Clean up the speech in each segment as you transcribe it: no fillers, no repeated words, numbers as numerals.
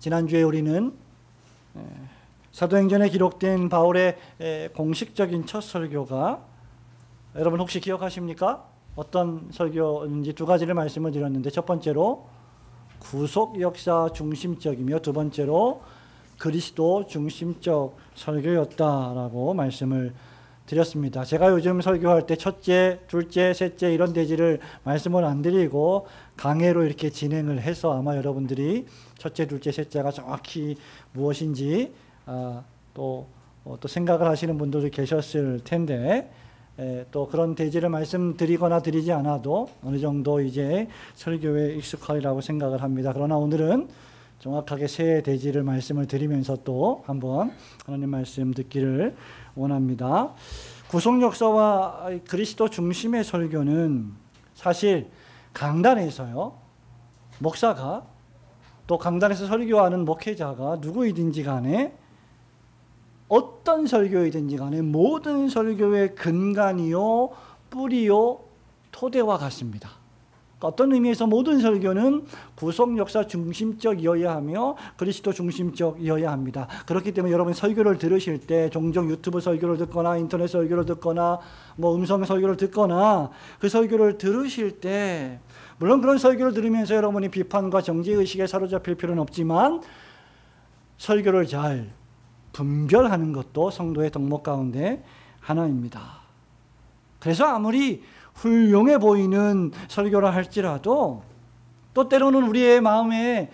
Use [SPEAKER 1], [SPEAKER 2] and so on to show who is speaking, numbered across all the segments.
[SPEAKER 1] 지난주에 우리는 사도행전에 기록된 바울의 공식적인 첫 설교가, 여러분 혹시 기억하십니까? 어떤 설교인지 두 가지를 말씀을 드렸는데, 첫 번째로 구속 역사 중심적이며 두 번째로 그리스도 중심적 설교였다라고 말씀을 드렸습니다. 제가 요즘 설교할 때 첫째, 둘째, 셋째 이런 대지를 말씀을 안 드리고 강해로 이렇게 진행을 해서 아마 여러분들이 첫째, 둘째, 셋째가 정확히 무엇인지 또 생각을 하시는 분들도 계셨을 텐데, 또 그런 대지를 말씀드리거나 드리지 않아도 어느 정도 이제 설교에 익숙하리라고 생각을 합니다. 그러나 오늘은 정확하게 새 대지를 말씀을 드리면서 또 한번 하나님 말씀 듣기를 원합니다. 구속 역사와 그리스도 중심의 설교는 사실 강단에서요, 목사가 또 강단에서 설교하는 목회자가 누구이든지 간에 어떤 설교이든지 간에 모든 설교의 근간이요, 뿌리요, 토대와 같습니다. 어떤 의미에서 모든 설교는 구속 역사 중심적이어야 하며 그리스도 중심적이어야 합니다. 그렇기 때문에 여러분 설교를 들으실 때 종종 유튜브 설교를 듣거나 인터넷 설교를 듣거나 음성 설교를 듣거나 그 설교를 들으실 때, 물론 그런 설교를 들으면서 여러분이 비판과 정죄의식에 사로잡힐 필요는 없지만 설교를 잘 분별하는 것도 성도의 덕목 가운데 하나입니다. 그래서 아무리 훌륭해 보이는 설교라 할지라도 또 때로는 우리의 마음에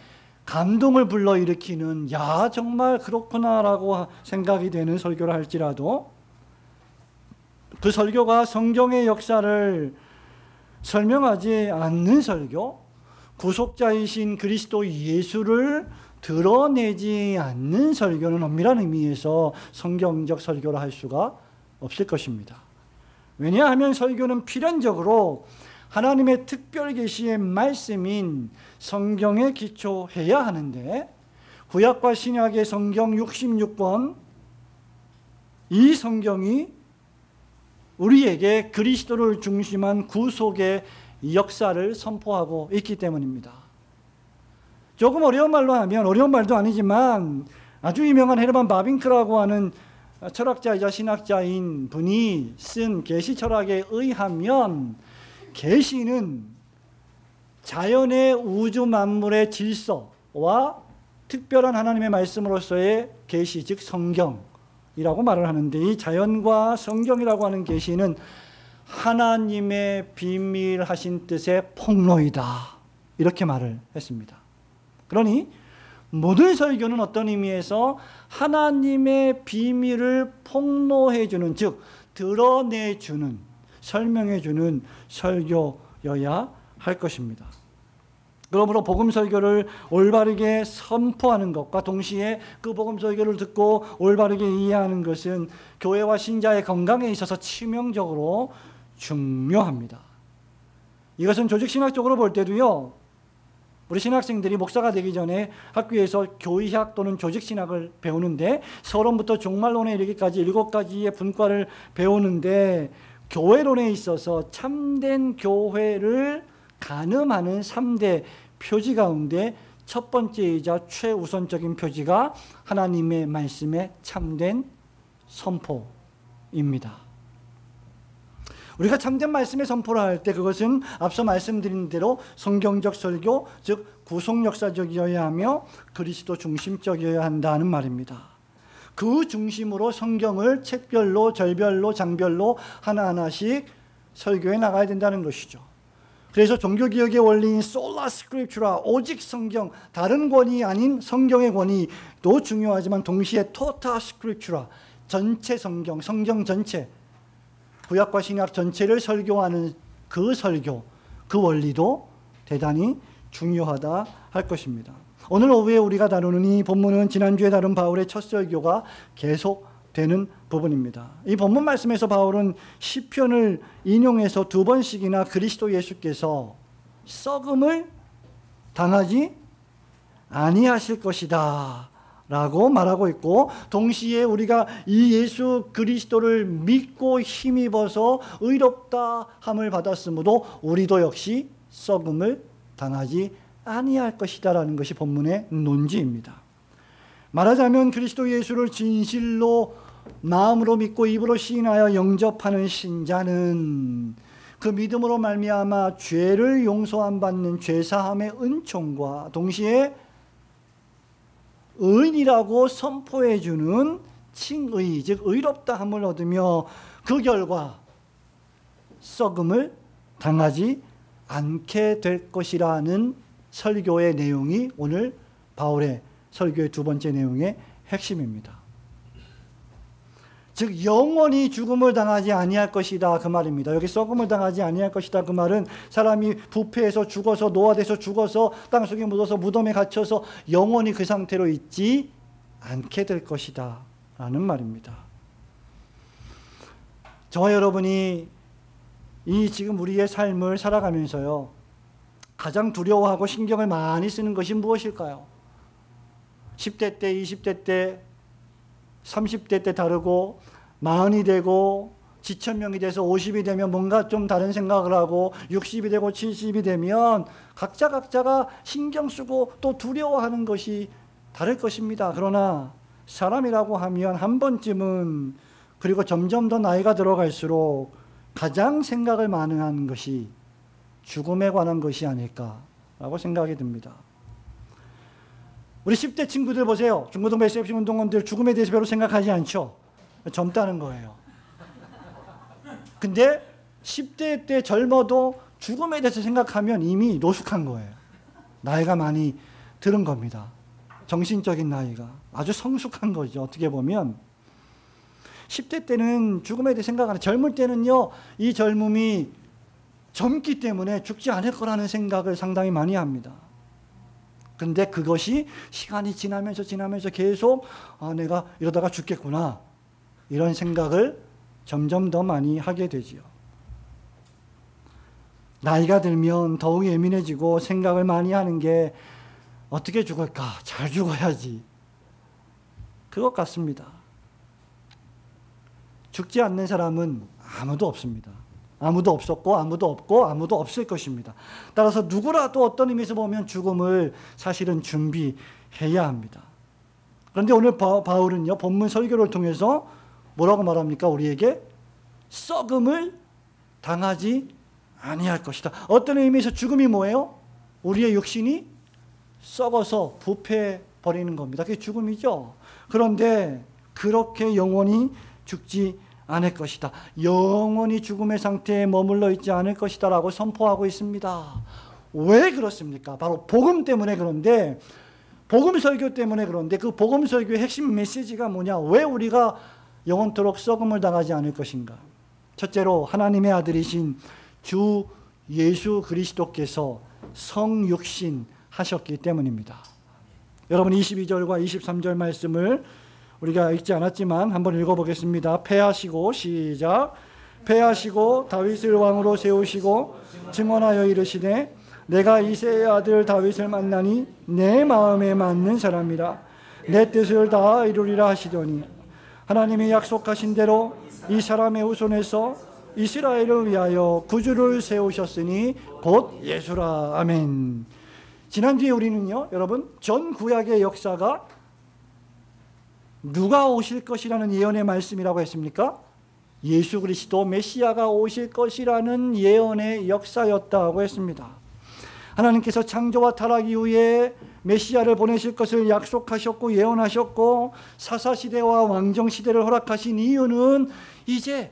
[SPEAKER 1] 감동을 불러일으키는, 야 정말 그렇구나라고 생각이 되는 설교라 할지라도 그 설교가 성경의 역사를 설명하지 않는 설교, 구속자이신 그리스도 예수를 드러내지 않는 설교는 엄밀한 의미에서 성경적 설교라 할 수가 없을 것입니다. 왜냐하면 설교는 필연적으로 하나님의 특별 계시의 말씀인 성경에 기초해야 하는데, 구약과 신약의 성경 66권, 이 성경이 우리에게 그리스도를 중심한 구속의 역사를 선포하고 있기 때문입니다. 조금 어려운 말로 하면, 어려운 말도 아니지만 아주 유명한 헤르만 바빙크라고 하는 철학자이자 신학자인 분이 쓴 계시 철학에 의하면, 계시는 자연의 우주 만물의 질서와 특별한 하나님의 말씀으로서의 계시, 즉 성경이라고 말을 하는데, 이 자연과 성경이라고 하는 계시는 하나님의 비밀하신 뜻의 폭로이다, 이렇게 말을 했습니다. 그러니 모든 설교는 어떤 의미에서 하나님의 비밀을 폭로해주는, 즉 드러내주는, 설명해주는 설교여야 할 것입니다. 그러므로 복음 설교를 올바르게 선포하는 것과 동시에 그 복음 설교를 듣고 올바르게 이해하는 것은 교회와 신자의 건강에 있어서 치명적으로 중요합니다. 이것은 조직신학적으로 볼 때도요, 우리 신학생들이 목사가 되기 전에 학교에서 교의학 또는 조직신학을 배우는데, 서론부터 종말론에 이르기까지 7가지의 분과를 배우는데, 교회론에 있어서 참된 교회를 가늠하는 3대 표지 가운데 첫 번째이자 최우선적인 표지가 하나님의 말씀의 참된 선포입니다. 우리가 참된 말씀의 선포를 할 때 그것은 앞서 말씀드린 대로 성경적 설교, 즉 구속 역사적이어야 하며 그리스도 중심적이어야 한다는 말입니다. 그 중심으로 성경을 책별로, 절별로, 장별로 하나하나씩 설교해 나가야 된다는 것이죠. 그래서 종교개혁의 원리인 소라 스크립추라, 오직 성경, 다른 권위 아닌 성경의 권위도 중요하지만 동시에 토타 스크립추라, 전체 성경, 성경 전체, 구약과 신약 전체를 설교하는 그 설교, 그 원리도 대단히 중요하다 할 것입니다. 오늘 오후에 우리가 다루는 이 본문은 지난주에 다룬 바울의 첫 설교가 계속되는 부분입니다. 이 본문 말씀에서 바울은 시편을 인용해서 2번씩이나 그리스도 예수께서 썩음을 당하지 아니하실 것이다 라고 말하고 있고, 동시에 우리가 이 예수 그리스도를 믿고 힘입어서 의롭다 함을 받았으므로 우리도 역시 썩음을 당하지 아니할 것이다라는 것이 본문의 논지입니다. 말하자면 그리스도 예수를 진실로 마음으로 믿고 입으로 시인하여 영접하는 신자는 그 믿음으로 말미암아 죄를 용서함 받는 죄사함의 은총과 동시에 의인이라고 선포해 주는 칭의, 즉 의롭다함을 얻으며 그 결과 썩음을 당하지 않게 될 것이라는 설교의 내용이 오늘 바울의 설교의 두 번째 내용의 핵심입니다. 즉 영원히 죽음을 당하지 아니할 것이다 그 말입니다. 여기 썩음을 당하지 아니할 것이다 그 말은 사람이 부패해서 죽어서 노화돼서 죽어서 땅속에 묻어서 무덤에 갇혀서 영원히 그 상태로 있지 않게 될 것이다 라는 말입니다. 저와 여러분이 이 지금 우리의 삶을 살아가면서요 가장 두려워하고 신경을 많이 쓰는 것이 무엇일까요? 10대 때, 20대 때, 30대 때 다르고 40이 되고 지천명이 돼서 50이 되면 뭔가 좀 다른 생각을 하고 60이 되고 70이 되면 각자가 신경 쓰고 또 두려워하는 것이 다를 것입니다. 그러나 사람이라고 하면 한 번쯤은 그리고 점점 더 나이가 들어갈수록 가장 생각을 많이 하는 것이 죽음에 관한 것이 아닐까라고 생각이 듭니다. 우리 10대 친구들 보세요. 중고등부 SFC 운동원들 죽음에 대해서 별로 생각하지 않죠. 젊다는 거예요. 근데 10대 때 젊어도 죽음에 대해서 생각하면 이미 노숙한 거예요. 나이가 많이 들은 겁니다. 정신적인 나이가 아주 성숙한 거죠. 어떻게 보면 10대 때는 죽음에 대해 생각하는, 젊을 때는요 이 젊음이 젊기 때문에 죽지 않을 거라는 생각을 상당히 많이 합니다. 근데 그것이 시간이 지나면서 계속 내가 이러다가 죽겠구나 이런 생각을 점점 더 많이 하게 되지요. 나이가 들면 더욱 예민해지고 생각을 많이 하는 게 어떻게 죽을까? 잘 죽어야지. 그것 같습니다. 죽지 않는 사람은 아무도 없습니다. 아무도 없었고 아무도 없고 아무도 없을 것입니다. 따라서 누구라도 어떤 의미에서 보면 죽음을 사실은 준비해야 합니다. 그런데 오늘 바울은요 본문 설교를 통해서 뭐라고 말합니까? 우리에게 썩음을 당하지 아니할 것이다. 어떤 의미에서 죽음이 뭐예요? 우리의 육신이 썩어서 부패해 버리는 겁니다. 그게 죽음이죠. 그런데 그렇게 영원히 죽지 않을 것이다. 영원히 죽음의 상태에 머물러 있지 않을 것이다 라고 선포하고 있습니다. 왜 그렇습니까? 바로 복음 때문에 그런데, 복음 설교 때문에 그런데 그 복음 설교의 핵심 메시지가 뭐냐? 왜 우리가 영원토록 썩음을 당하지 않을 것인가? 첫째로 하나님의 아들이신 주 예수 그리스도께서 성육신 하셨기 때문입니다. 여러분 22절과 23절 말씀을 우리가 읽지 않았지만 한번 읽어보겠습니다. 패하시고 시작. 패하시고 다윗을 왕으로 세우시고 증언하여 이르시되 내가 이새의 아들 다윗을 만나니 내 마음에 맞는 사람이라 내 뜻을 다 이루리라 하시더니 하나님이 약속하신 대로 이 사람의 후손에서 이스라엘을 위하여 구주를 세우셨으니 곧 예수라. 아멘. 지난주에 우리는요 여러분 전 구약의 역사가 누가 오실 것이라는 예언의 말씀이라고 했습니까? 예수 그리스도 메시아가 오실 것이라는 예언의 역사였다고 했습니다. 하나님께서 창조와 타락 이후에 메시아를 보내실 것을 약속하셨고 예언하셨고 사사시대와 왕정시대를 허락하신 이유는 이제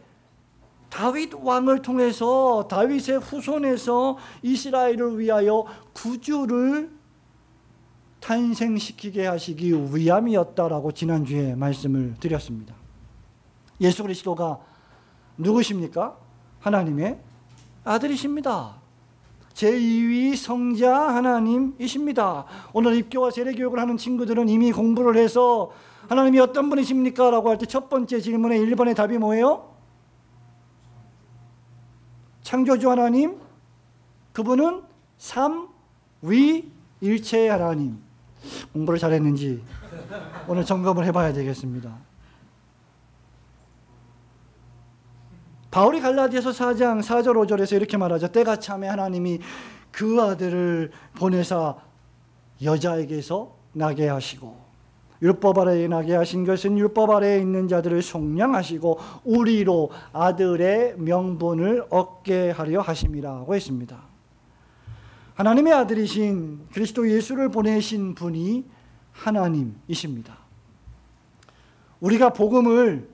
[SPEAKER 1] 다윗 왕을 통해서 다윗의 후손에서 이스라엘을 위하여 구주를 탄생시키게 하시기 위함이었다라고 지난주에 말씀을 드렸습니다. 예수 그리스도가 누구십니까? 하나님의 아들이십니다. 제2위 성자 하나님이십니다. 오늘 입교와 세례교육을 하는 친구들은 이미 공부를 해서 하나님이 어떤 분이십니까? 라고 할 때 첫 번째 질문의 1번의 답이 뭐예요? 창조주 하나님, 그분은 삼위일체의 하나님. 공부를 잘했는지 오늘 점검을 해봐야 되겠습니다. 바울이 갈라디아서 4장 4절 5절에서 이렇게 말하죠. 때가 참에 하나님이 그 아들을 보내사 여자에게서 나게 하시고, 율법 아래에 나게 하신 것은 율법 아래에 있는 자들을 속량하시고 우리로 아들의 명분을 얻게 하려 하심이라고 했습니다. 하나님의 아들이신 그리스도 예수를 보내신 분이 하나님이십니다. 우리가 복음을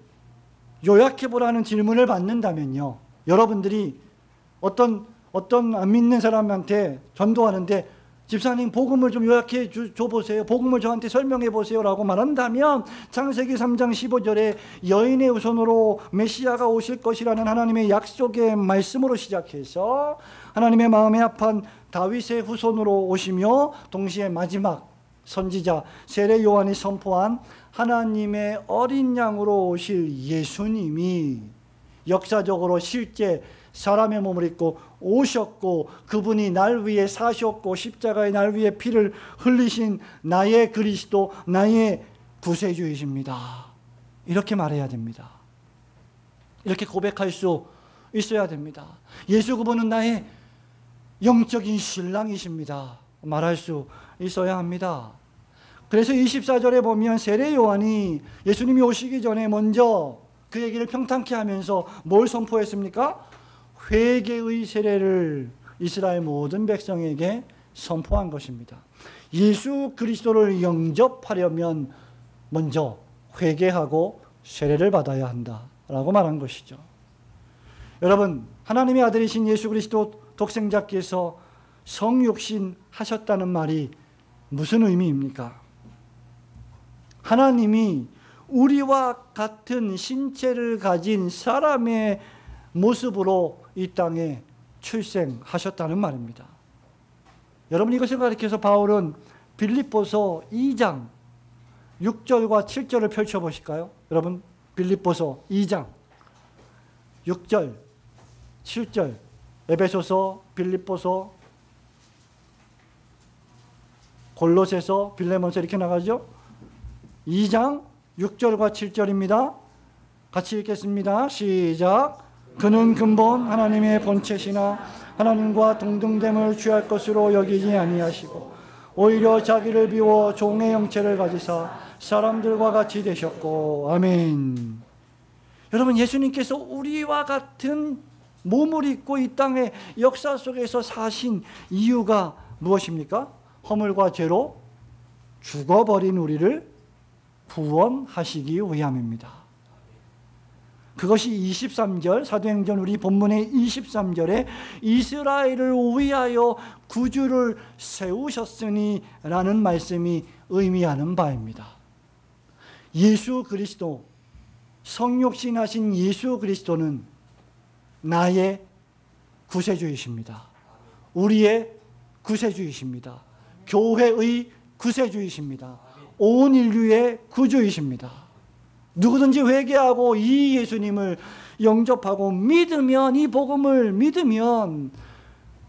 [SPEAKER 1] 요약해보라는 질문을 받는다면요, 여러분들이 어떤 안 믿는 사람한테 전도하는데 집사님 복음을 좀 요약해 줘보세요, 복음을 저한테 설명해 보세요 라고 말한다면 창세기 3장 15절에 여인의 후손으로 메시아가 오실 것이라는 하나님의 약속의 말씀으로 시작해서 하나님의 마음에 합한 다윗의 후손으로 오시며 동시에 마지막 선지자 세례 요한이 선포한 하나님의 어린 양으로 오실 예수님이 역사적으로 실제 사람의 몸을 입고 오셨고 그분이 날 위해 사셨고 십자가의 날 위해 피를 흘리신 나의 그리스도, 나의 구세주이십니다. 이렇게 말해야 됩니다. 이렇게 고백할 수 있어야 됩니다. 예수 그분은 나의 영적인 신랑이십니다. 말할 수 있어야 합니다. 그래서 24절에 보면 세례 요한이 예수님이 오시기 전에 먼저 그 얘기를 평탄케 하면서 뭘 선포했습니까? 회개의 세례를 이스라엘 모든 백성에게 선포한 것입니다. 예수 그리스도를 영접하려면 먼저 회개하고 세례를 받아야 한다라고 말한 것이죠. 여러분, 하나님의 아들이신 예수 그리스도 독생자께서 성육신 하셨다는 말이 무슨 의미입니까? 하나님이 우리와 같은 신체를 가진 사람의 모습으로 이 땅에 출생하셨다는 말입니다. 여러분, 이것을 가리켜서 바울은 빌립보서 2장 6절과 7절을 펼쳐보실까요? 여러분, 빌립보서 2장 6절 7절, 에베소서, 빌립보서, 골로새서, 빌레몬서 이렇게 나가죠. 2장 6절과 7절입니다. 같이 읽겠습니다. 시작. 그는 근본 하나님의 본체시나 하나님과 동등됨을 취할 것으로 여기지 아니하시고 오히려 자기를 비워 종의 형체를 가지사 사람들과 같이 되셨고. 아멘. 여러분, 예수님께서 우리와 같은 몸을 입고 이 땅의 역사 속에서 사신 이유가 무엇입니까? 허물과 죄로 죽어버린 우리를 구원하시기 위함입니다. 그것이 23절 사도행전 우리 본문의 23절에 이스라엘을 위하여 구주를 세우셨으니 라는 말씀이 의미하는 바입니다. 예수 그리스도, 성육신하신 예수 그리스도는 나의 구세주이십니다. 우리의 구세주이십니다. 교회의 구세주이십니다. 온 인류의 구주이십니다. 누구든지 회개하고 이 예수님을 영접하고 믿으면, 이 복음을 믿으면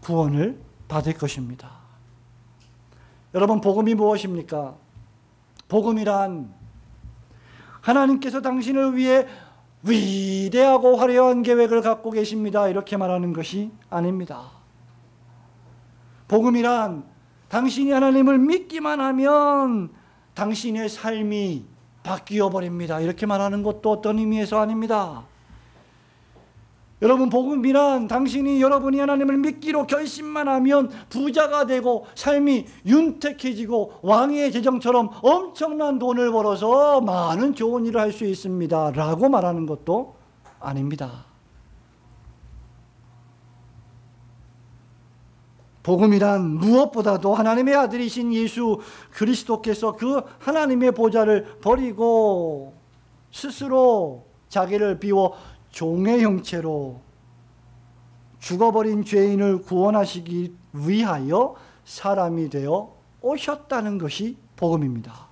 [SPEAKER 1] 구원을 받을 것입니다. 여러분, 복음이 무엇입니까? 복음이란 하나님께서 당신을 위해 위대하고 화려한 계획을 갖고 계십니다, 이렇게 말하는 것이 아닙니다. 복음이란 당신이 하나님을 믿기만 하면 당신의 삶이 바뀌어 버립니다, 이렇게 말하는 것도 어떤 의미에서 아닙니다. 여러분, 복음이란 여러분이 하나님을 믿기로 결심만 하면 부자가 되고 삶이 윤택해지고 왕의 재정처럼 엄청난 돈을 벌어서 많은 좋은 일을 할 수 있습니다 라고 말하는 것도 아닙니다. 복음이란 무엇보다도 하나님의 아들이신 예수 그리스도께서 그 하나님의 보좌를 버리고 스스로 자기를 비워 종의 형체로 죽어버린 죄인을 구원하시기 위하여 사람이 되어 오셨다는 것이 복음입니다.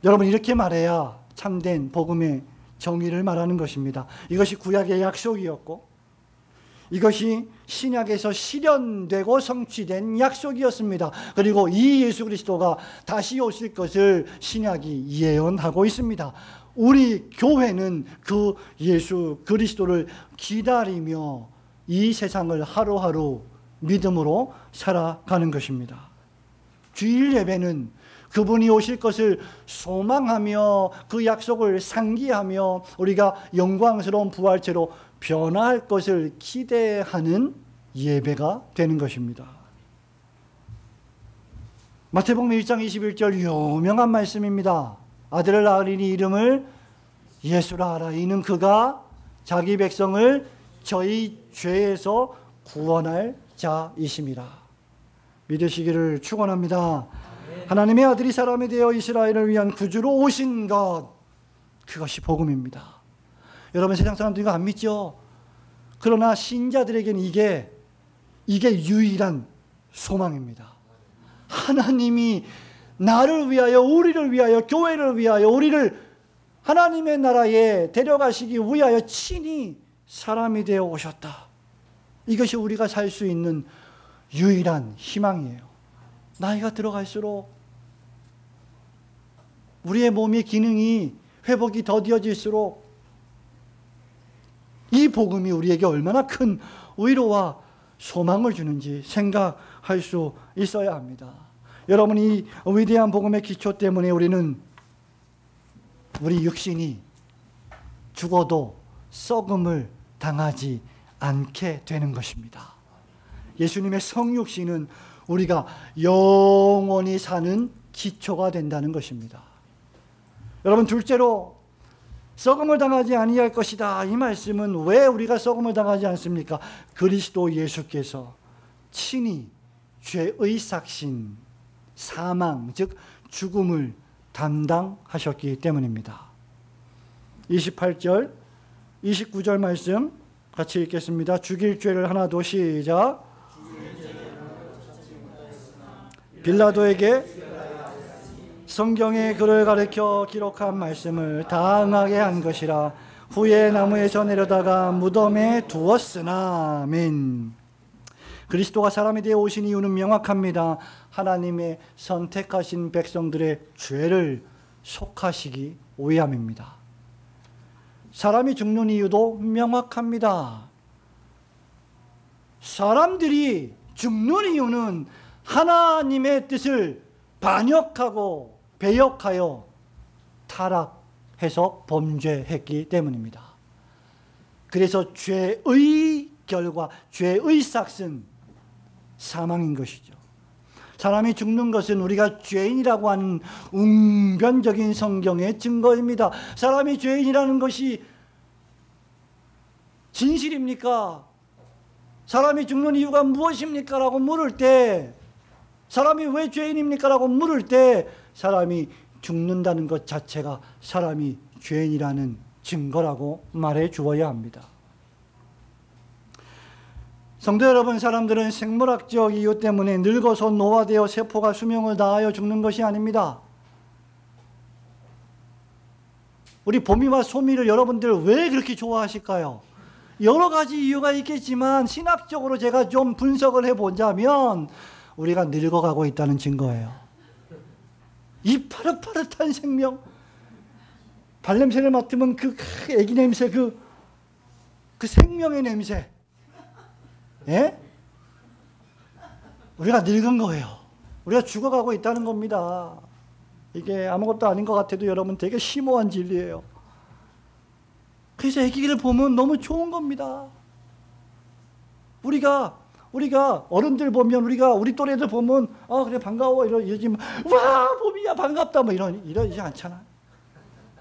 [SPEAKER 1] 여러분, 이렇게 말해야 참된 복음의 정의를 말하는 것입니다. 이것이 구약의 약속이었고 이것이 신약에서 실현되고 성취된 약속이었습니다. 그리고 이 예수 그리스도가 다시 오실 것을 신약이 예언하고 있습니다. 우리 교회는 그 예수 그리스도를 기다리며 이 세상을 하루하루 믿음으로 살아가는 것입니다. 주일 예배는 그분이 오실 것을 소망하며 그 약속을 상기하며 우리가 영광스러운 부활체로 변화할 것을 기대하는 예배가 되는 것입니다. 마태복음 1장 21절 유명한 말씀입니다. 아들을 낳으리니 이름을 예수라 하라. 이는 그가 자기 백성을 저희 죄에서 구원할 자이심이라. 믿으시기를 축원합니다. 하나님의 아들이 사람이 되어 이스라엘을 위한 구주로 오신 것, 그것이 복음입니다. 여러분, 세상 사람들이 이거 안 믿죠? 그러나 신자들에게는 이게 유일한 소망입니다. 하나님이 나를 위하여, 우리를 위하여, 교회를 위하여, 우리를 하나님의 나라에 데려가시기 위하여 친히 사람이 되어 오셨다. 이것이 우리가 살 수 있는 유일한 희망이에요. 나이가 들어갈수록 우리의 몸의 기능이 회복이 더디어질수록 이 복음이 우리에게 얼마나 큰 위로와 소망을 주는지 생각할 수 있어야 합니다. 여러분, 이 위대한 복음의 기초 때문에 우리 육신이 죽어도 썩음을 당하지 않게 되는 것입니다. 예수님의 성육신은 우리가 영원히 사는 기초가 된다는 것입니다. 여러분, 둘째로 썩음을 당하지 아니할 것이다. 이 말씀은 왜 우리가 썩음을 당하지 않습니까? 그리스도 예수께서 친히 죄의 삭신, 사망, 즉 죽음을 담당하셨기 때문입니다. 28절, 29절 말씀 같이 읽겠습니다. 죽일 죄를 하나도, 시작. 빌라도에게 성경에 그를 가리켜 기록한 말씀을 다 응하게 한 것이라. 후에 나무에서 내려다가 무덤에 두었으나. 아멘. 그리스도가 사람이 되어 오신 이유는 명확합니다. 하나님의 선택하신 백성들의 죄를 속하시기 위함입니다. 사람이 죽는 이유도 명확합니다. 사람들이 죽는 이유는 하나님의 뜻을 반역하고 배역하여 타락해서 범죄했기 때문입니다. 그래서 죄의 결과, 죄의 삭은 사망인 것이죠. 사람이 죽는 것은 우리가 죄인이라고 하는 웅변적인 성경의 증거입니다. 사람이 죄인이라는 것이 진실입니까? 사람이 죽는 이유가 무엇입니까? 라고 물을 때, 사람이 왜 죄인입니까? 라고 물을 때 사람이 죽는다는 것 자체가 사람이 죄인이라는 증거라고 말해 주어야 합니다. 성도 여러분, 사람들은 생물학적 이유 때문에 늙어서 노화되어 세포가 수명을 다하여 죽는 것이 아닙니다. 우리 봄이와 소미를 여러분들 왜 그렇게 좋아하실까요? 여러 가지 이유가 있겠지만 신학적으로 제가 좀 분석을 해보자면 우리가 늙어가고 있다는 증거예요. 이 파릇파릇한 생명, 발냄새를 맡으면 그 애기 냄새, 그 생명의 냄새, 예? 우리가 늙은 거예요. 우리가 죽어가고 있다는 겁니다. 이게 아무것도 아닌 것 같아도 여러분 되게 심오한 진리예요. 그래서 아기를 보면 너무 좋은 겁니다. 우리가 어른들 보면, 우리 또래들 보면 그래 반가워 이러지, 와 봄이야 반갑다 뭐 이러지 않잖아.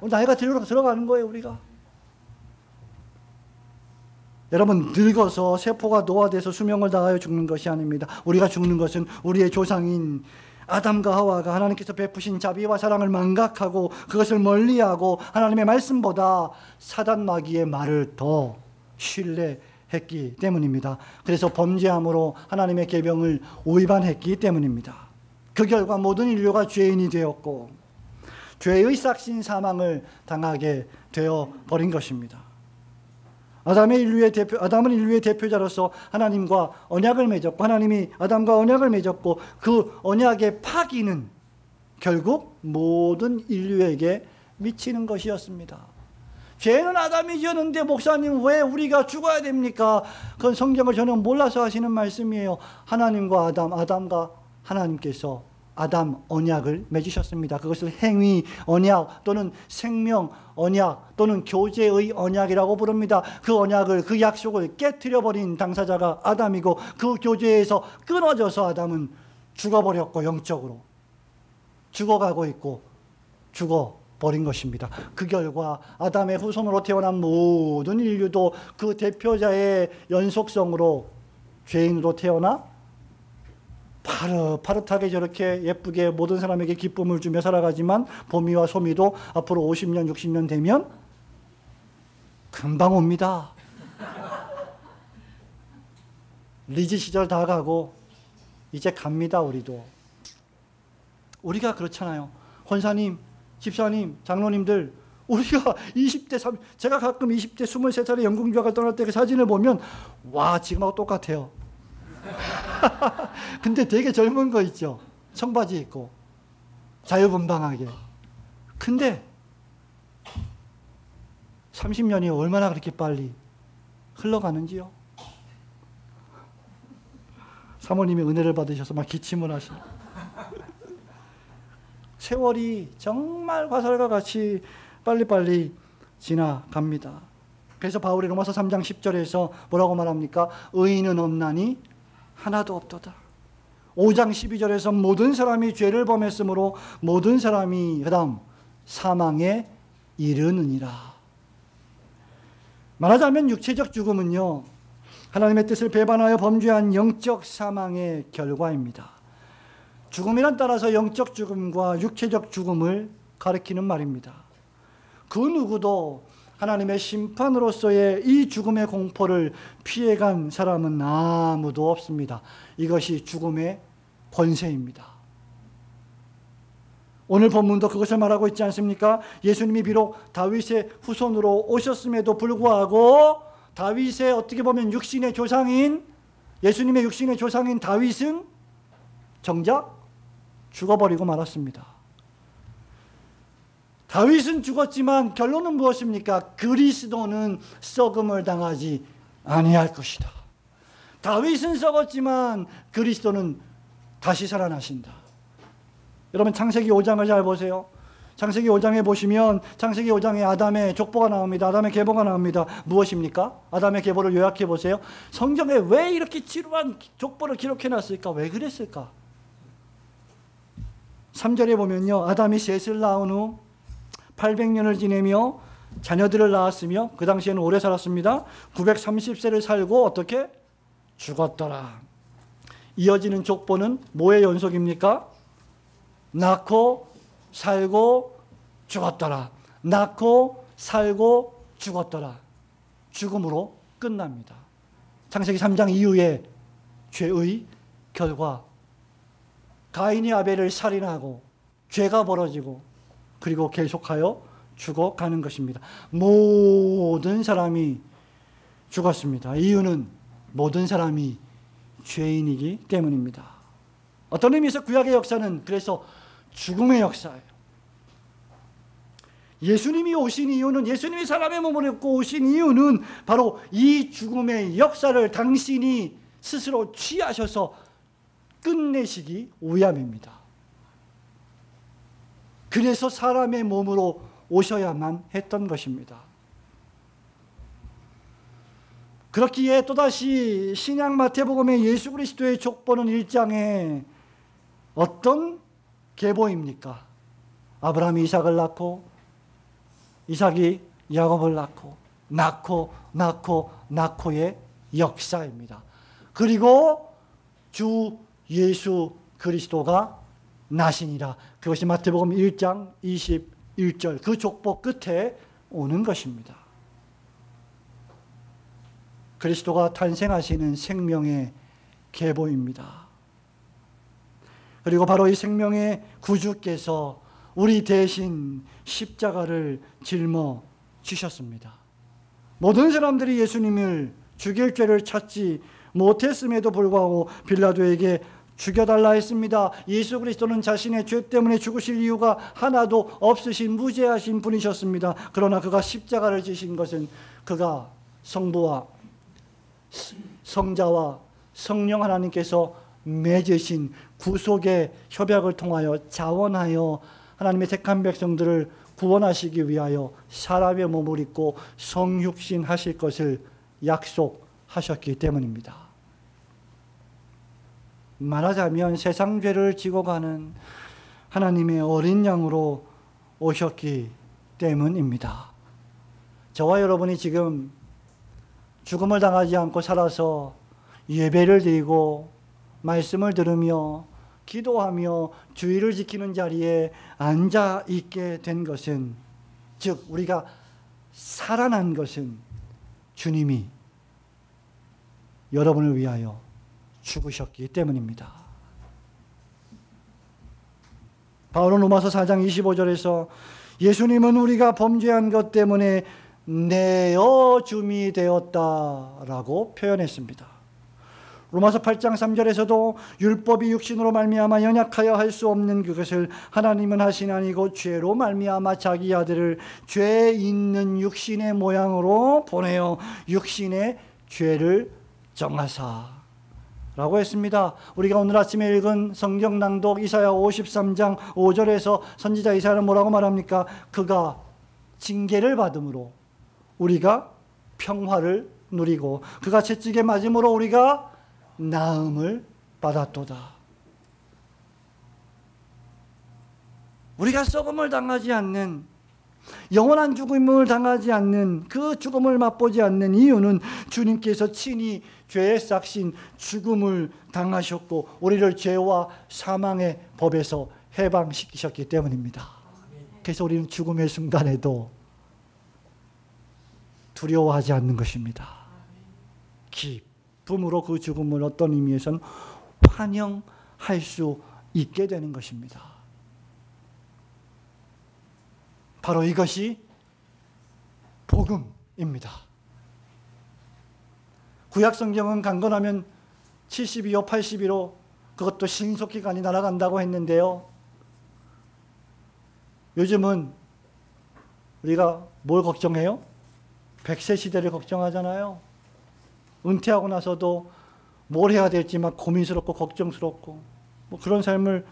[SPEAKER 1] 나이가 들어가는 거예요. 우리가 여러분, 늙어서 세포가 노화돼서 수명을 다하여 죽는 것이 아닙니다. 우리가 죽는 것은 우리의 조상인 아담과 하와가 하나님께서 베푸신 자비와 사랑을 망각하고 그것을 멀리하고 하나님의 말씀보다 사단 마귀의 말을 더 신뢰했기 때문입니다. 그래서 범죄함으로 하나님의 계명을 위반했기 때문입니다. 그 결과 모든 인류가 죄인이 되었고 죄의 삭신 사망을 당하게 되어 버린 것입니다. 아담은 인류의 대표자로서 하나님과 언약을 맺었고, 하나님이 아담과 언약을 맺었고, 그 언약의 파기는 결국 모든 인류에게 미치는 것이었습니다. 죄는 아담이 지었는데 목사님 왜 우리가 죽어야 됩니까? 그건 성경을 저는 몰라서 하시는 말씀이에요. 하나님과 아담과 하나님께서 아담 언약을 맺으셨습니다. 그것을 행위 언약 또는 생명 언약 또는 교제의 언약이라고 부릅니다. 그 언약을, 그 약속을 깨트려 버린 당사자가 아담이고, 그 교제에서 끊어져서 아담은 죽어버렸고, 영적으로 죽어가고 있고 죽어버린 것입니다. 그 결과 아담의 후손으로 태어난 모든 인류도 그 대표자의 연속성으로 죄인으로 태어나 파릇파릇하게 저렇게 예쁘게 모든 사람에게 기쁨을 주며 살아가지만 봄이와 소미도 앞으로 50년, 60년 되면 금방 옵니다. 리즈 시절 다 가고 이제 갑니다. 우리가 그렇잖아요. 권사님, 집사님, 장로님들, 우리가 20대, 제가 가끔 20대 23살에 영국유학을 떠날 때 그 사진을 보면 와, 지금하고 똑같아요. 근데 되게 젊은 거 있죠. 청바지 입고 자유분방하게. 근데 30년이 얼마나 그렇게 빨리 흘러가는지요. 사모님이 은혜를 받으셔서 막 기침을 하시네. 세월이 정말 화살과 같이 빨리빨리 지나갑니다. 그래서 바울이 로마서 3장 10절에서 뭐라고 말합니까? 의인은 없나니 하나도 없도다. 5장 12절에서 모든 사람이 죄를 범했으므로 모든 사람이 그다음 사망에 이르느니라. 말하자면 육체적 죽음은요, 하나님의 뜻을 배반하여 범죄한 영적 사망의 결과입니다. 죽음이란 따라서 영적 죽음과 육체적 죽음을 가리키는 말입니다. 그 누구도 하나님의 심판으로서의 이 죽음의 공포를 피해간 사람은 아무도 없습니다. 이것이 죽음의 권세입니다. 오늘 본문도 그것을 말하고 있지 않습니까? 예수님이 비록 다윗의 후손으로 오셨음에도 불구하고 다윗의 어떻게 보면 육신의 조상인, 예수님의 육신의 조상인 다윗은 정작 죽어버리고 말았습니다. 다윗은 죽었지만 결론은 무엇입니까? 그리스도는 썩음을 당하지 아니할 것이다. 다윗은 썩었지만 그리스도는 다시 살아나신다. 여러분 창세기 5장을 잘 보세요. 창세기 5장에 보시면 창세기 5장에 아담의 족보가 나옵니다. 아담의 계보가 나옵니다. 무엇입니까? 아담의 계보를 요약해 보세요. 성경에 왜 이렇게 지루한 족보를 기록해 놨을까? 왜 그랬을까? 3절에 보면요, 아담이 셋을 낳은 후 800년을 지내며 자녀들을 낳았으며, 그 당시에는 오래 살았습니다. 930세를 살고 어떻게? 죽었더라. 이어지는 족보는 뭐의 연속입니까? 낳고 살고 죽었더라. 낳고 살고 죽었더라. 죽음으로 끝납니다. 창세기 3장 이후의 죄의 결과, 가인이 아벨을 살인하고 죄가 벌어지고 그리고 계속하여 죽어가는 것입니다. 모든 사람이 죽었습니다. 이유는 모든 사람이 죄인이기 때문입니다. 어떤 의미에서 구약의 역사는 그래서 죽음의 역사예요. 예수님이 오신 이유는, 예수님이 사람의 몸을 입고 오신 이유는 바로 이 죽음의 역사를 당신이 스스로 취하셔서 끝내시기 위함입니다. 그래서 사람의 몸으로 오셔야만 했던 것입니다. 그렇기에 또다시 신약 마태복음의 예수 그리스도의 족보는 1장에 어떤 계보입니까? 아브라함이 이삭을 낳고 이삭이 야곱을 낳고의 역사입니다. 그리고 주 예수 그리스도가 나시니라. 그것이 마태복음 1장 21절 그 족보 끝에 오는 것입니다. 그리스도가 탄생하시는 생명의 계보입니다. 그리고 바로 이 생명의 구주께서 우리 대신 십자가를 짊어 주셨습니다. 모든 사람들이 예수님을 죽일 죄를 찾지 못했음에도 불구하고 빌라도에게 죽여달라 했습니다. 예수 그리스도는 자신의 죄 때문에 죽으실 이유가 하나도 없으신 무죄하신 분이셨습니다. 그러나 그가 십자가를 지신 것은 그가 성부와 성자와 성령 하나님께서 맺으신 구속의 협약을 통하여 자원하여 하나님의 택한 백성들을 구원하시기 위하여 사람의 몸을 입고 성육신 하실 것을 약속하셨기 때문입니다. 말하자면 세상 죄를 지고 가는 하나님의 어린 양으로 오셨기 때문입니다. 저와 여러분이 지금 죽음을 당하지 않고 살아서 예배를 드리고 말씀을 들으며 기도하며 주의를 지키는 자리에 앉아 있게 된 것은, 즉 우리가 살아난 것은 주님이 여러분을 위하여 죽으셨기 때문입니다. 바울은 로마서 4장 25절에서 예수님은 우리가 범죄한 것 때문에 내어줌이 되었다라고 표현했습니다. 로마서 8장 3절에서도 율법이 육신으로 말미암아 연약하여 할 수 없는 그것을 하나님은 하신 아니고 죄로 말미암아 자기 아들을 죄 있는 육신의 모양으로 보내어 육신의 죄를 정하사 라고 했습니다. 우리가 오늘 아침에 읽은 성경 낭독 이사야 53장 5절에서 선지자 이사야는 뭐라고 말합니까? 그가 징계를 받음으로 우리가 평화를 누리고 그가 채찍에 맞음으로 우리가 나음을 받았도다. 우리가 썩음을 당하지 않는, 영원한 죽음을 당하지 않는, 그 죽음을 맛보지 않는 이유는 주님께서 친히 죄의 싹신 죽음을 당하셨고 우리를 죄와 사망의 법에서 해방시키셨기 때문입니다. 그래서 우리는 죽음의 순간에도 두려워하지 않는 것입니다. 기쁨으로 그 죽음을 어떤 의미에서는 환영할 수 있게 되는 것입니다. 바로 이것이 복음입니다. 구약 성경은 강건하면 72호 82로 그것도 신속기간이 날아간다고 했는데요, 요즘은 우리가 뭘 걱정해요? 100세 시대를 걱정하잖아요. 은퇴하고 나서도 뭘 해야 될지 막 고민스럽고 걱정스럽고 뭐 그런 삶을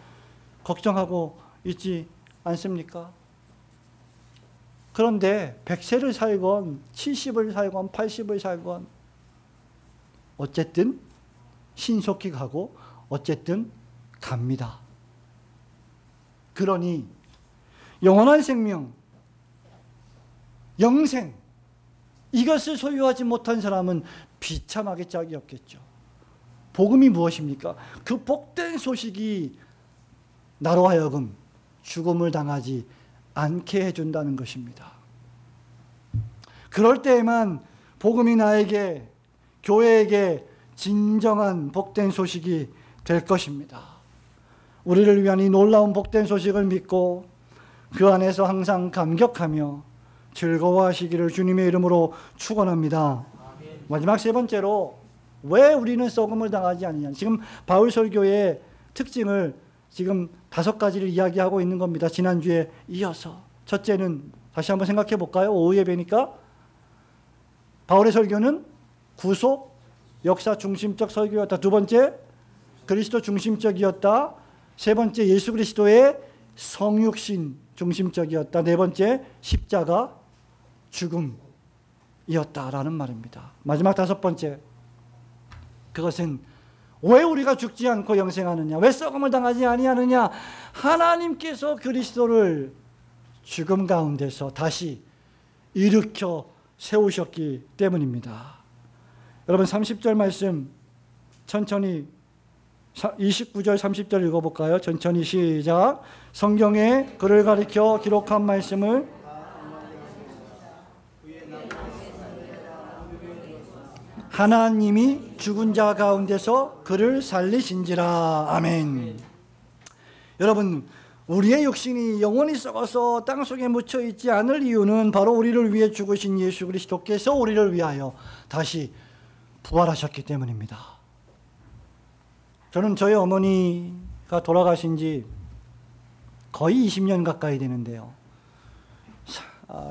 [SPEAKER 1] 걱정하고 있지 않습니까? 그런데 100세를 살건 70을 살건 80을 살건 어쨌든 신속히 가고 어쨌든 갑니다. 그러니 영원한 생명, 영생, 이것을 소유하지 못한 사람은 비참하게 짝이 없겠죠. 복음이 무엇입니까? 그 복된 소식이 나로 하여금 죽음을 당하지 않게 해준다는 것입니다. 그럴 때에만 복음이 나에게, 교회에게 진정한 복된 소식이 될 것입니다. 우리를 위한 이 놀라운 복된 소식을 믿고 그 안에서 항상 감격하며 즐거워하시기를 주님의 이름으로 축원합니다. 마지막 세 번째로, 왜 우리는 썩음을 당하지 않느냐. 지금 바울 설교의 특징을 지금 5가지를 이야기하고 있는 겁니다. 지난주에 이어서. 첫째는 다시 한번 생각해 볼까요? 오후 예배니까. 바울의 설교는 구속, 역사 중심적 설교였다. 두 번째, 그리스도 중심적이었다. 세 번째, 예수 그리스도의 성육신 중심적이었다. 네 번째, 십자가 죽음이었다라는 말입니다. 마지막 5번째, 그것은 왜 우리가 죽지 않고 영생하느냐, 왜 썩음을 당하지 아니하느냐, 하나님께서 그리스도를 죽음 가운데서 다시 일으켜 세우셨기 때문입니다. 여러분 30절 말씀 천천히 29절 30절 읽어볼까요? 천천히 시작. 성경에 그를 가리켜 기록한 말씀을 하나님이 죽은 자 가운데서 그를 살리신지라. 아멘. 여러분, 우리의 육신이 영원히 썩어서 땅속에 묻혀 있지 않을 이유는 바로 우리를 위해 죽으신 예수 그리스도께서 우리를 위하여 다시 부활하셨기 때문입니다. 저는 저희 어머니가 돌아가신 지 거의 20년 가까이 되는데요.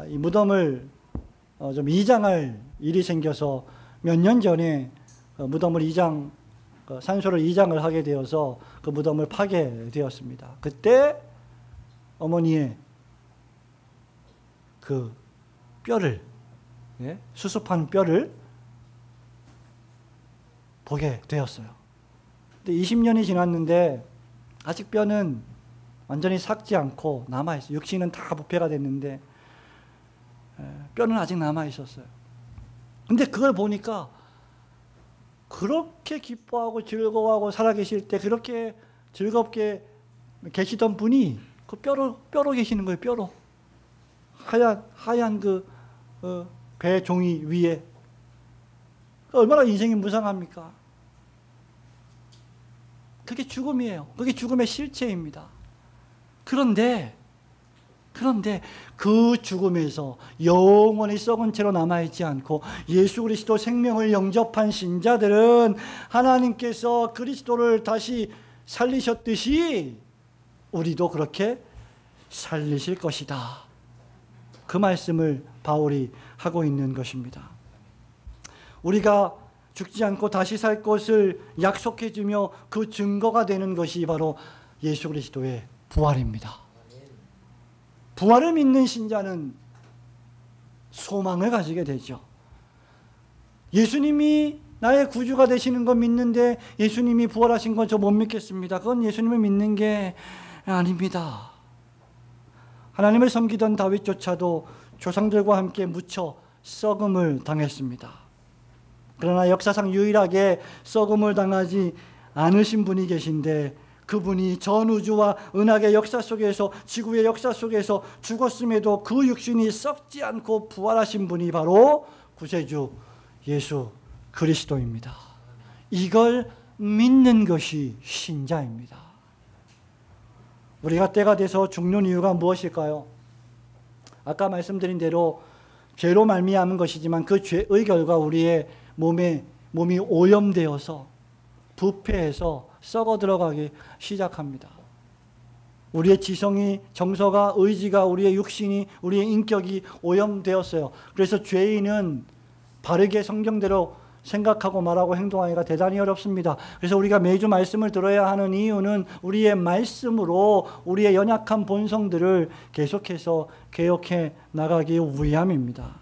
[SPEAKER 1] 이 무덤을 좀 이장할 일이 생겨서 몇 년 전에 무덤을 산소를 이장을 하게 되어서 그 무덤을 파게 되었습니다. 그때 어머니의 그 뼈를, 수습한 뼈를 보게 되었어요. 근데 20년이 지났는데 아직 뼈는 완전히 삭지 않고 남아있어요. 육신은 다 부패가 됐는데 뼈는 아직 남아있었어요. 근데 그걸 보니까 그렇게 기뻐하고 즐거워하고 살아계실 때 그렇게 즐겁게 계시던 분이 그 뼈로 계시는 거예요. 뼈로. 하얀 그 배 종이 위에. 얼마나 인생이 무상합니까? 그게 죽음이에요. 그게 죽음의 실체입니다. 그런데 그 죽음에서 영원히 썩은 채로 남아있지 않고 예수 그리스도 생명을 영접한 신자들은 하나님께서 그리스도를 다시 살리셨듯이 우리도 그렇게 살리실 것이다. 그 말씀을 바울이 하고 있는 것입니다. 우리가 죽지 않고 다시 살 것을 약속해 주며 그 증거가 되는 것이 바로 예수 그리스도의 부활입니다. 부활을 믿는 신자는 소망을 가지게 되죠. 예수님이 나의 구주가 되시는 거 믿는데 예수님이 부활하신 건 저 못 믿겠습니다. 그건 예수님을 믿는 게 아닙니다. 하나님을 섬기던 다윗조차도 조상들과 함께 묻혀 썩음을 당했습니다. 그러나 역사상 유일하게 썩음을 당하지 않으신 분이 계신데 그분이 전 우주와 은하계 역사 속에서 지구의 역사 속에서 죽었음에도 그 육신이 썩지 않고 부활하신 분이 바로 구세주 예수 그리스도입니다. 이걸 믿는 것이 신자입니다. 우리가 때가 돼서 죽는 이유가 무엇일까요? 아까 말씀드린 대로 죄로 말미암은 것이지만 그 죄의 결과 우리의 몸이 오염되어서 부패해서 썩어 들어가기 시작합니다. 우리의 지성이, 정서가, 의지가, 우리의 육신이, 우리의 인격이 오염되었어요. 그래서 죄인은 바르게 성경대로 생각하고 말하고 행동하기가 대단히 어렵습니다. 그래서 우리가 매주 말씀을 들어야 하는 이유는 우리의 말씀으로 우리의 연약한 본성들을 계속해서 개혁해 나가기 위함입니다.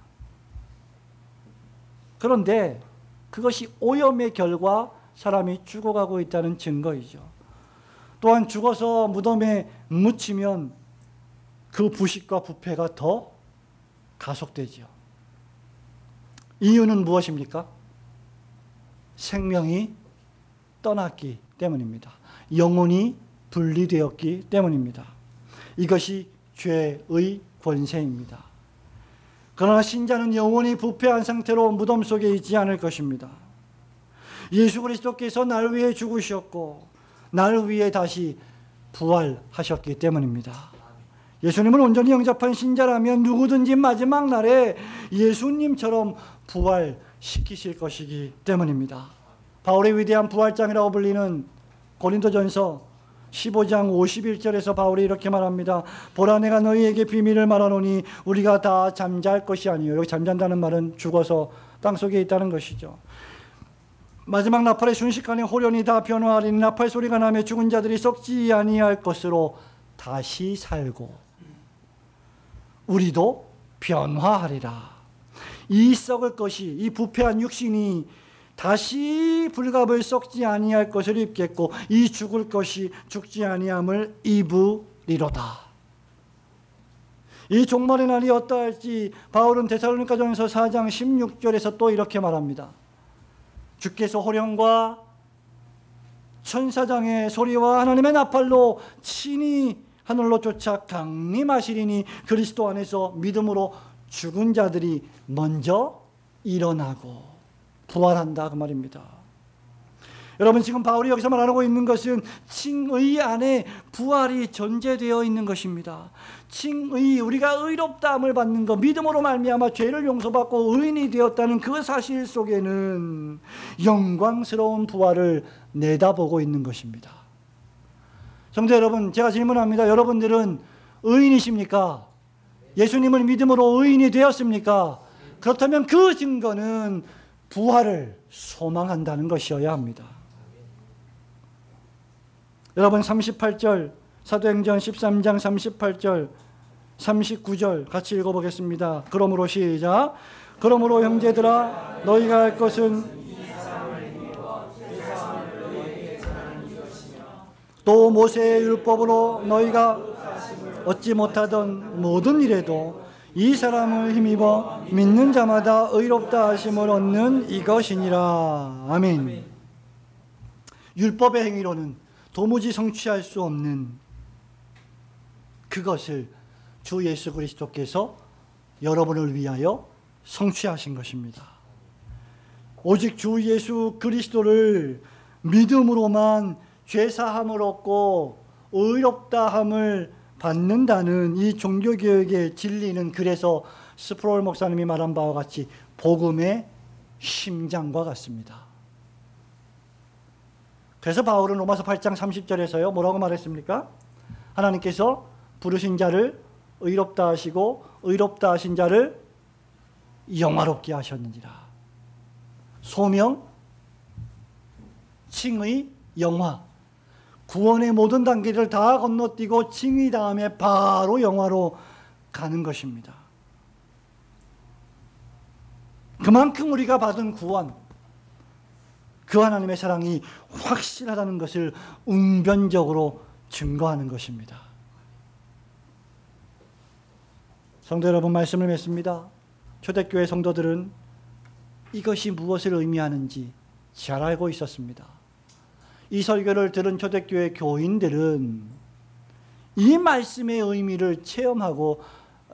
[SPEAKER 1] 그런데 그것이 오염의 결과 사람이 죽어가고 있다는 증거이죠. 또한 죽어서 무덤에 묻히면 그 부식과 부패가 더 가속되죠. 이유는 무엇입니까? 생명이 떠났기 때문입니다. 영혼이 분리되었기 때문입니다. 이것이 죄의 권세입니다. 그러나 신자는 영혼이 부패한 상태로 무덤 속에 있지 않을 것입니다. 예수 그리스도께서 날 위해 죽으셨고 날 위해 다시 부활하셨기 때문입니다. 예수님을 온전히 영접한 신자라면 누구든지 마지막 날에 예수님처럼 부활시키실 것이기 때문입니다. 바울의 위대한 부활장이라고 불리는 고린도전서 15장 51절에서 바울이 이렇게 말합니다. 보라 내가 너희에게 비밀을 말하노니 우리가 다 잠잘 것이 아니요. 여기 잠잔다는 말은 죽어서 땅속에 있다는 것이죠. 마지막 나팔의 순식간에 호련히 다 변화하리니 나팔 소리가 나며 죽은 자들이 썩지 아니할 것으로 다시 살고 우리도 변화하리라. 이 썩을 것이, 이 부패한 육신이 다시 불갑을 썩지 아니할 것을 입겠고 이 죽을 것이 죽지 아니함을 입으리로다. 이 종말의 날이 어떠할지 바울은 데살로니가전서 4장 16절에서 또 이렇게 말합니다. 주께서 호령과 천사장의 소리와 하나님의 나팔로 친히 하늘로 쫓아 강림하시리니 그리스도 안에서 믿음으로 죽은 자들이 먼저 일어나고 부활한다 그 말입니다. 여러분, 지금 바울이 여기서 말하고 있는 것은 칭의 안에 부활이 존재되어 있는 것입니다. 칭의, 우리가 의롭다함을 받는 것, 믿음으로 말미암아 죄를 용서받고 의인이 되었다는 그 사실 속에는 영광스러운 부활을 내다보고 있는 것입니다. 성도 여러분, 제가 질문합니다. 여러분들은 의인이십니까? 예수님을 믿음으로 의인이 되었습니까? 그렇다면 그 증거는 부활을 소망한다는 것이어야 합니다. 여러분, 38절, 사도행전 13장 38절, 39절 같이 읽어보겠습니다. 그러므로 시작. 그러므로 형제들아, 너희가 할 것은 또 모세의 율법으로 너희가 얻지 못하던 모든 일에도 이 사람을 힘입어 믿는 자마다 의롭다 하심을 얻는 이것이니라. 아멘. 율법의 행위로는 도무지 성취할 수 없는 그것을 주 예수 그리스도께서 여러분을 위하여 성취하신 것입니다. 오직 주 예수 그리스도를 믿음으로만 죄사함을 얻고 의롭다함을 받는다는 이 종교개혁의 진리는, 그래서 스프롤 목사님이 말한 바와 같이 복음의 심장과 같습니다. 그래서 바울은 로마서 8장 30절에서요 뭐라고 말했습니까? 하나님께서 부르신 자를 의롭다 하시고 의롭다 하신 자를 영화롭게 하셨느니라. 소명, 칭의, 영화, 구원의 모든 단계를 다 건너뛰고 칭의 다음에 바로 영화로 가는 것입니다. 그만큼 우리가 받은 구원, 그 하나님의 사랑이 확실하다는 것을 웅변적으로 증거하는 것입니다. 성도 여러분, 말씀을 맺습니다. 초대교회 성도들은 이것이 무엇을 의미하는지 잘 알고 있었습니다. 이 설교를 들은 초대교회 교인들은 이 말씀의 의미를 체험하고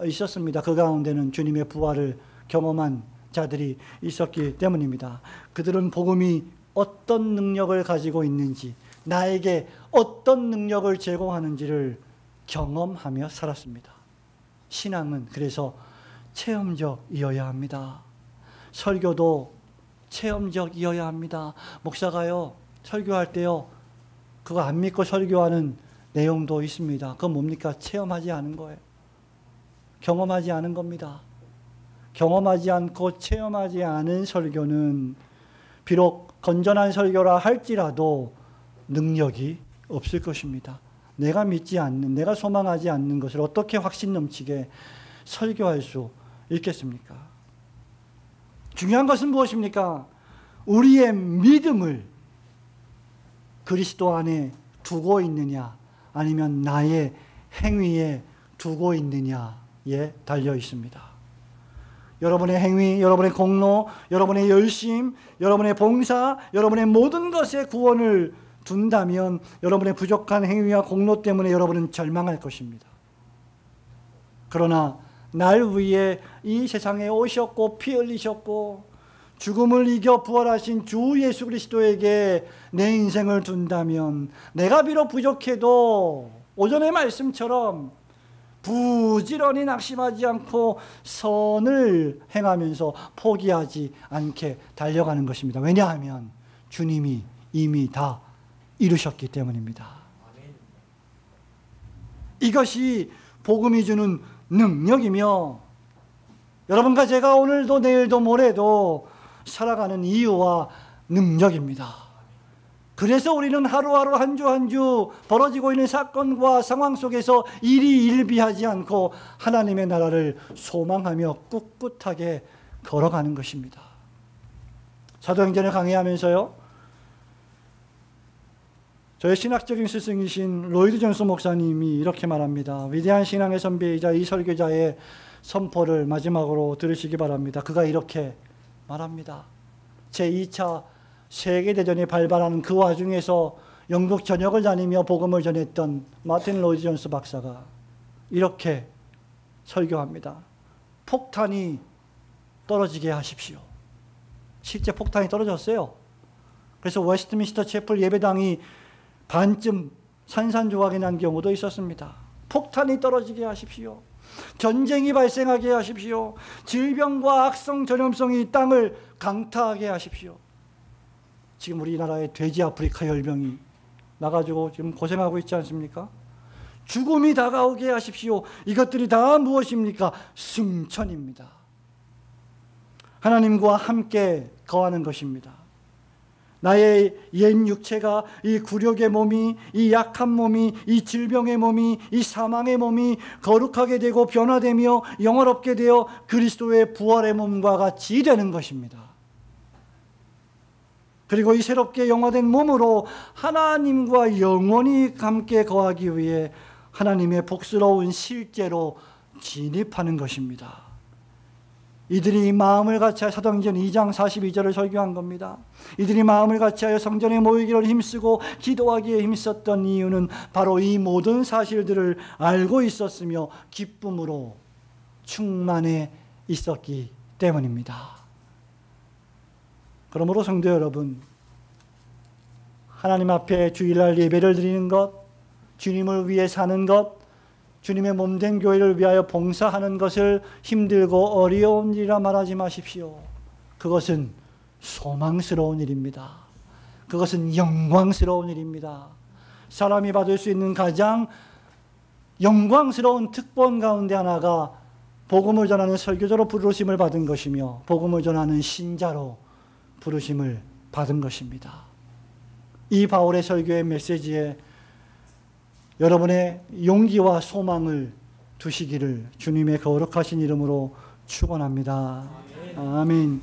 [SPEAKER 1] 있었습니다. 그 가운데는 주님의 부활을 경험한 자들이 있었기 때문입니다. 그들은 복음이 어떤 능력을 가지고 있는지, 나에게 어떤 능력을 제공하는지를 경험하며 살았습니다. 신앙은 그래서 체험적이어야 합니다. 설교도 체험적이어야 합니다. 목사가요, 설교할 때요, 그거 안 믿고 설교하는 내용도 있습니다. 그건 뭡니까? 체험하지 않은 거예요. 경험하지 않은 겁니다. 경험하지 않고 체험하지 않은 설교는 비록 건전한 설교라 할지라도 능력이 없을 것입니다. 내가 믿지 않는, 내가 소망하지 않는 것을 어떻게 확신 넘치게 설교할 수 있겠습니까? 중요한 것은 무엇입니까? 우리의 믿음을 그리스도 안에 두고 있느냐, 아니면 나의 행위에 두고 있느냐에 달려 있습니다. 여러분의 행위, 여러분의 공로, 여러분의 열심, 여러분의 봉사, 여러분의 모든 것에 구원을 둔다면 여러분의 부족한 행위와 공로 때문에 여러분은 절망할 것입니다. 그러나 날 위해 이 세상에 오셨고 피 흘리셨고 죽음을 이겨 부활하신 주 예수 그리스도에게 내 인생을 둔다면 내가 비록 부족해도 오전의 말씀처럼 부지런히 낙심하지 않고 선을 행하면서 포기하지 않게 달려가는 것입니다. 왜냐하면 주님이 이미 다 이루셨기 때문입니다. 이것이 복음이 주는 능력이며, 여러분과 제가 오늘도 내일도 모레도 살아가는 이유와 능력입니다. 그래서 우리는 하루하루 한 주 한 주 벌어지고 있는 사건과 상황 속에서 일희일비하지 않고 하나님의 나라를 소망하며 꿋꿋하게 걸어가는 것입니다. 사도행전을 강의하면서요, 저의 신학적인 스승이신 로이드 존스 목사님이 이렇게 말합니다. 위대한 신앙의 선배이자 이 설교자의 선포를 마지막으로 들으시기 바랍니다. 그가 이렇게 말합니다. 제2차 세계대전이 발발하는 그 와중에서 영국 전역을 다니며 복음을 전했던 마틴 로이드 존스 박사가 이렇게 설교합니다. 폭탄이 떨어지게 하십시오. 실제 폭탄이 떨어졌어요. 그래서 웨스트민스터 채플 예배당이 반쯤 산산조각이 난 경우도 있었습니다. 폭탄이 떨어지게 하십시오. 전쟁이 발생하게 하십시오. 질병과 악성 전염성이 땅을 강타하게 하십시오. 지금 우리나라의 돼지 아프리카 열병이 나가지고 지금 고생하고 있지 않습니까? 죽음이 다가오게 하십시오. 이것들이 다 무엇입니까? 승천입니다. 하나님과 함께 거하는 것입니다. 나의 옛 육체가, 이 굴욕의 몸이, 이 약한 몸이, 이 질병의 몸이, 이 사망의 몸이 거룩하게 되고 변화되며 영화롭게 되어 그리스도의 부활의 몸과 같이 되는 것입니다. 그리고 이 새롭게 영화된 몸으로 하나님과 영원히 함께 거하기 위해 하나님의 복스러운 실제로 진입하는 것입니다. 이들이 마음을 같이하여 사도행전 2장 42절을 설교한 겁니다. 이들이 마음을 같이하여 성전에 모이기를 힘쓰고 기도하기에 힘썼던 이유는 바로 이 모든 사실들을 알고 있었으며 기쁨으로 충만해 있었기 때문입니다. 그러므로 성도 여러분, 하나님 앞에 주일날 예배를 드리는 것, 주님을 위해 사는 것, 주님의 몸된 교회를 위하여 봉사하는 것을 힘들고 어려운 일이라 말하지 마십시오. 그것은 소망스러운 일입니다. 그것은 영광스러운 일입니다. 사람이 받을 수 있는 가장 영광스러운 특권 가운데 하나가 복음을 전하는 설교자로 부르심을 받은 것이며 복음을 전하는 신자로 부르심을 받은 것입니다. 이 바울의 설교의 메시지에 여러분의 용기와 소망을 두시기를 주님의 거룩하신 이름으로 축원합니다. 아멘.